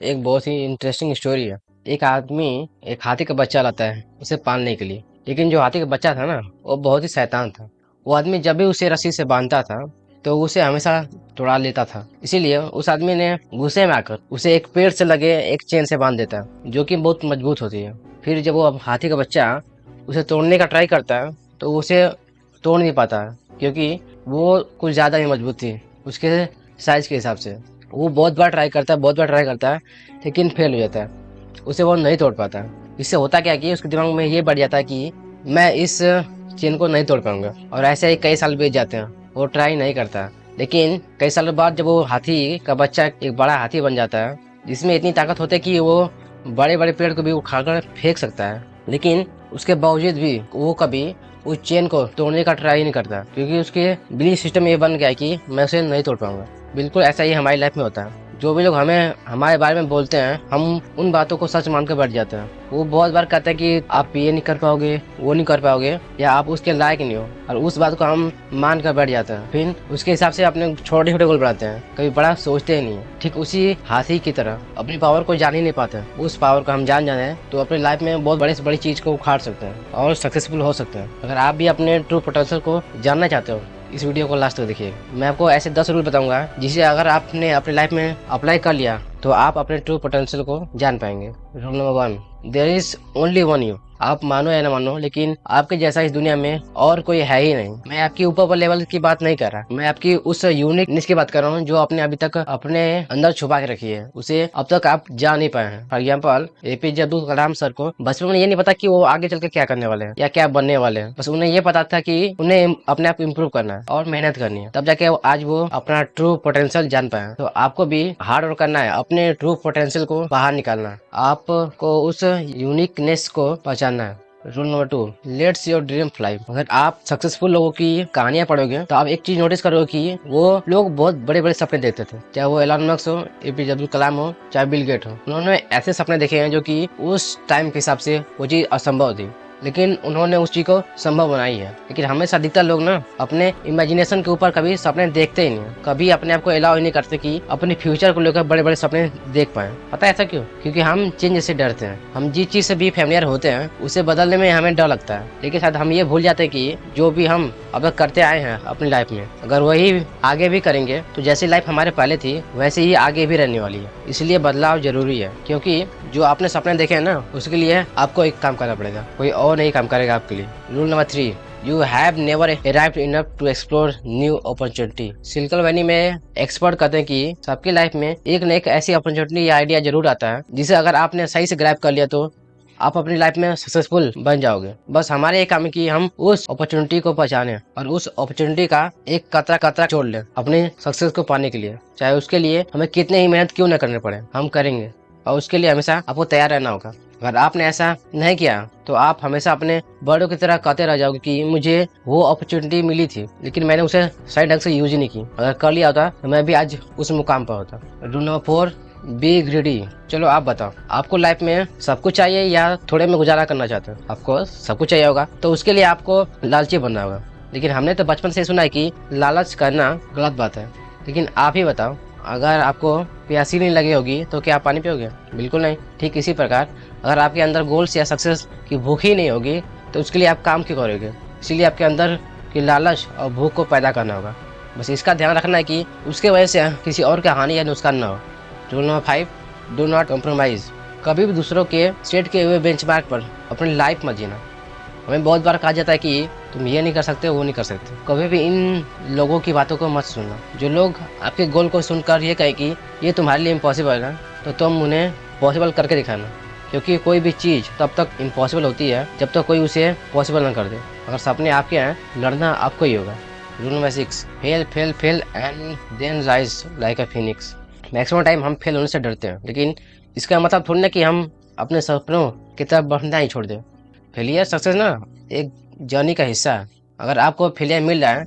एक बहुत ही interesting story है। एक आदमी एक हाथी का बच्चा लाता है उसे पालने के लिए। लेकिन जो हाथी का बच्चा था ना, वो बहुत ही शैतान था। वो आदमी जब भी उसे रस्सी से बांधता था तो उसे हमेशा तोड़ा लेता था। इसीलिए उस आदमी ने गुस्से में आकर उसे एक पेड़ से लगे एक चेन से बांध देता है, जो कि बहुत मजबूत होती है। फिर जब वो अब हाथी का बच्चा उसे तोड़ने का ट्राई करता है तो उसे तोड़ नहीं पाता है, क्योंकि वो कुछ ज्यादा ही मजबूत थी उसके साइज के हिसाब से। वो बहुत बार ट्राई करता है, बहुत बार ट्राई करता है, लेकिन फेल हो जाता है। उसे वो नहीं तोड़ पाता। इससे होता क्या कि उसके दिमाग में ये बढ़ जाता है कि मैं इस चेन को नहीं तोड़ पाऊंगा, और ऐसे ही कई साल बीत जाते हैं। वो ट्राई नहीं करता, लेकिन कई सालों बाद जब वो हाथी का बच्चा एक बड़ा हाथी बन जाता है, जिसमें इतनी ताकत होती है कि वो बड़े बड़े पेड़ को भी उखाड़कर फेंक सकता है, लेकिन उसके बावजूद भी वो कभी उस चेन को तोड़ने का ट्राई नहीं करता, क्योंकि उसके बिलीफ सिस्टम ये बन गया है कि मैं उसे नहीं तोड़ पाऊंगा। बिल्कुल ऐसा ही हमारी लाइफ में होता है। जो भी लोग हमें हमारे बारे में बोलते हैं, हम उन बातों को सच मान कर बैठ जाते हैं। वो बहुत बार कहते हैं कि आप ये नहीं कर पाओगे, वो नहीं कर पाओगे, या आप उसके लायक नहीं हो, और उस बात को हम मान कर बैठ जाते हैं। फिर उसके हिसाब से अपने छोटे छोटे गोल बनाते हैं, कभी बड़ा सोचते ही नहीं है। ठीक उसी हाथी की तरह अपनी पावर को जान ही नहीं पाते। उस पावर को हम जान जाए तो अपनी लाइफ में बहुत बड़ी से बड़ी चीज को उखाड़ सकते हैं और सक्सेसफुल हो सकते हैं। अगर आप भी अपने ट्रू पोटेंशियल को जानना चाहते हो, इस वीडियो को लास्ट तक देखिए। मैं आपको ऐसे 10 रूल बताऊंगा जिसे अगर आपने अपनी लाइफ में अप्लाई कर लिया तो आप अपने ट्रू पोटेंशियल को जान पाएंगे। Rule number 1, there is only one you. आप मानो या ना मानो, लेकिन आपके जैसा इस दुनिया में और कोई है ही नहीं। मैं आपकी ऊपर लेवल की बात नहीं कर रहा, मैं आपकी उस यूनिकनेस की बात कर रहा हूँ जो आपने अभी तक अपने अंदर छुपा के रखी है, उसे अब तक आप जान नहीं पाए हैं। For example, APJ Abdul Kalam sir को बचपन में ये नहीं पता कि वो आगे चल के क्या करने वाले हैं या क्या बनने वाले हैं। बस उन्हें ये पता था कि उन्हें अपने आप इम्प्रूव करना है और मेहनत करनी है, तब जाके आज वो अपना ट्रू पोटेंशियल जान पाए। तो आपको भी हार्ड वर्क करना है, अपने ट्रू पोटेंशियल को बाहर निकालना है, आपको उस यूनिकनेस को पहचानना है। Rule number 2, let's your dream fly. अगर आप सक्सेसफुल लोगों की कहानियां पढ़ोगे तो आप एक चीज नोटिस करोगे कि वो लोग बहुत बड़े बड़े सपने देखते थे। चाहे वो एलन मस्क हो, एपीजे अब्दुल कलाम हो, चाहे बिल गेट हो। उन्होंने ऐसे सपने देखे हैं जो कि उस टाइम के हिसाब से वो चीज असंभव थी, लेकिन उन्होंने उस चीज को संभव बनाई है। लेकिन हमेशा अधिकतर लोग ना अपने इमेजिनेशन के ऊपर कभी सपने देखते ही नहीं, कभी अपने आप को अलाउ ही नहीं करते कि अपने फ्यूचर को लेकर बड़े बड़े सपने देख पाए। पता है ऐसा क्यों? क्योंकि हम चेंज से डरते हैं। हम जिस चीज से भी फेमिलियर होते हैं उसे बदलने में हमें डर लगता है, लेकिन शायद हम ये भूल जाते हैं कि जो भी हम अब तक करते आए हैं अपनी लाइफ में, अगर वही आगे भी करेंगे तो जैसी लाइफ हमारे पहले थी वैसे ही आगे भी रहने वाली है। इसलिए बदलाव जरूरी है, क्योंकि जो आपने सपने देखे हैं ना, उसके लिए आपको एक काम करना पड़ेगा, कोई और नहीं काम करेगा आपके लिए। Rule number 3, you have never arrived enough to explore new opportunity. Silicon Valley में एक्सपर्ट कहते हैं कि सबकी लाइफ में एक न एक ऐसी अपॉर्चुनिटी या आइडिया जरूर आता है जिसे अगर आपने सही से ग्रैब कर लिया तो आप अपनी लाइफ में सक्सेसफुल बन जाओगे। बस हमारे ये काम है कि हम उस अपॉर्चुनिटी को पहचाने और उस अपॉर्चुनिटी का एक कतरा कतरा छोड़ लें अपने सक्सेस को पाने के लिए। चाहे उसके लिए हमें कितने ही मेहनत क्यों न करने पड़े, हम करेंगे, और उसके लिए हमेशा आपको तैयार रहना होगा। अगर आपने ऐसा नहीं किया तो आप हमेशा अपने बड़ों की तरह कहते रह जाओगे कि मुझे वो अपॉर्चुनिटी मिली थी लेकिन मैंने उसे सही ढंग से यूज ही नहीं की। अगर कर लिया होता तो मैं भी आज उस मुकाम पर होता। Rule number 4, B greedy. चलो आप बताओ, आपको लाइफ में सब कुछ चाहिए या थोड़े में गुजारा करना चाहते हो? आपको सब कुछ चाहिए होगा तो उसके लिए आपको लालची बनना होगा। लेकिन हमने तो बचपन से सुना है कि लालच करना गलत बात है। लेकिन आप ही बताओ, अगर आपको प्यासी नहीं लगी होगी तो क्या आप पानी पियोगे? बिल्कुल नहीं। ठीक इसी प्रकार अगर आपके अंदर गोल्स या सक्सेस की भूख ही नहीं होगी तो उसके लिए आप काम क्यों करोगे? इसीलिए आपके अंदर की लालच और भूख को पैदा करना होगा। बस इसका ध्यान रखना है कि उसके वजह से किसी और का हानि या नुकसान ना हो। Rule number 5, do not compromise. कभी भी दूसरों के सेट किए हुए बेंचमार्क पर अपनी लाइफ मत जीना। हमें बहुत बार कहा जाता है कि तुम ये नहीं कर सकते, वो नहीं कर सकते। कभी भी इन लोगों की बातों को मत सुनना। जो लोग आपके गोल को सुनकर ये कहे कि ये तुम्हारे लिए इम्पॉसिबल है, तो तुम उन्हें पॉसिबल करके दिखाना, क्योंकि कोई भी चीज़ तब तक इम्पॉसिबल होती है जब तक कोई उसे पॉसिबल ना कर दे। अगर सपने आपके हैं, लड़ना आपको ही होगा। Rule number 6, fail fail fail and then rise like a phoenix. Maximum time हम फेल होने से डरते हैं, लेकिन इसका मतलब थोड़ी ना कि हम अपने सपनों की तरफ बढ़ना ही छोड़ दें। फेलियर सक्सेस ना एक जर्नी का हिस्सा है। अगर आपको फेलियर मिल रहा है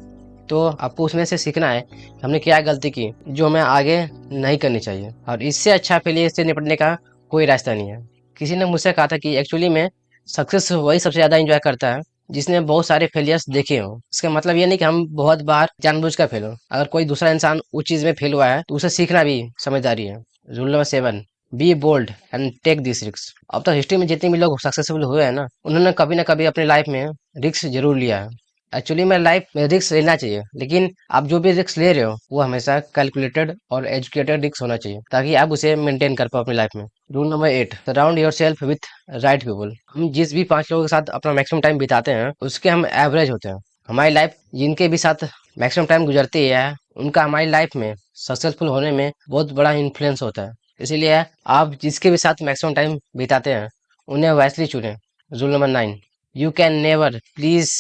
तो आपको उसमें से सीखना है कि हमने क्या गलती की जो हमें आगे नहीं करनी चाहिए, और इससे अच्छा फेलियर से निपटने का कोई रास्ता नहीं है। किसी ने मुझसे कहा था कि एक्चुअली में सक्सेस वही सबसे ज़्यादा इंजॉय करता है जिसने बहुत सारे फेलियर्स देखे हो। इसका मतलब ये नहीं कि हम बहुत बार जानबूझकर फेल हो। अगर कोई दूसरा इंसान उस चीज़ में फेल हुआ है तो उसे सीखना भी समझदारी है। Rule number 7, be bold and take this risk. अब तक हिस्ट्री में जितने भी लोग सक्सेसफुल हुए हैं ना, उन्होंने कभी ना कभी अपनी लाइफ में रिस्क जरूर लिया है। एक्चुअली में लाइफ में रिस्क लेना चाहिए, लेकिन आप जो भी रिस्क ले रहे हो वो हमेशा कैलकुलेटेड और एजुकेटेड रिस्क होना चाहिए, ताकि आप उसे मेंटेन कर पाओ अपनी लाइफ में। Rule number 8, surround your self with right people. हम जिस भी 5 लोगों के साथ अपना मैक्सिमम टाइम बिताते हैं, उसके हम एवरेज होते हैं। हमारी लाइफ जिनके भी साथ मैक्सिमम टाइम गुजरती है, उनका हमारी लाइफ में सक्सेसफुल होने में बहुत बड़ा इन्फ्लुएंस होता है। इसीलिए आप जिसके भी साथ मैक्सिमम टाइम बिताते हैं, उन्हें वाइसली चुनें। Rule number 9, you can never please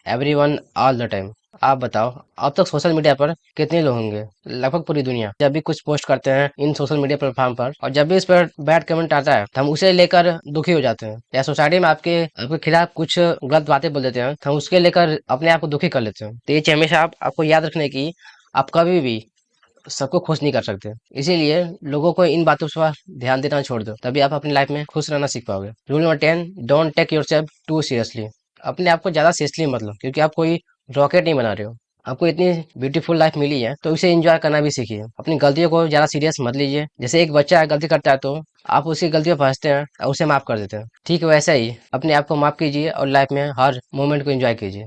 everyone all the time. आप बताओ, अब तक सोशल मीडिया पर कितने लोग होंगे, लगभग पूरी दुनिया, जब भी कुछ पोस्ट करते हैं इन सोशल मीडिया प्लेटफॉर्म पर, और जब भी इस पर बैड कमेंट आता है तो हम उसे लेकर दुखी हो जाते हैं, या सोसाइटी में आपके आपके खिलाफ कुछ गलत बातें बोल देते हैं तो हम उसके लेकर अपने आप को दुखी कर लेते हैं। तो ये चीज हमेशा आपको याद रखने की, आप कभी भी सबको खुश नहीं कर सकते। इसीलिए लोगों को इन बातों पर ध्यान देना छोड़ दो, तभी आप अपनी लाइफ में खुश रहना सीख पाओगे। Rule number 10, don't take yourself too seriously. अपने आप को ज्यादा सीरियसली मत लो, क्योंकि आप कोई रॉकेट नहीं बना रहे हो। आपको इतनी ब्यूटीफुल लाइफ मिली है तो उसे एंजॉय करना भी सीखिए। अपनी गलतियों को ज्यादा सीरियस मत लीजिए। जैसे एक बच्चा गलती करता है तो आप उसकी गलतियों पर हंसते हैं और उसे माफ कर देते हैं, ठीक वैसे ही अपने आप को माफ कीजिए और लाइफ में हर मोमेंट को एंजॉय कीजिए।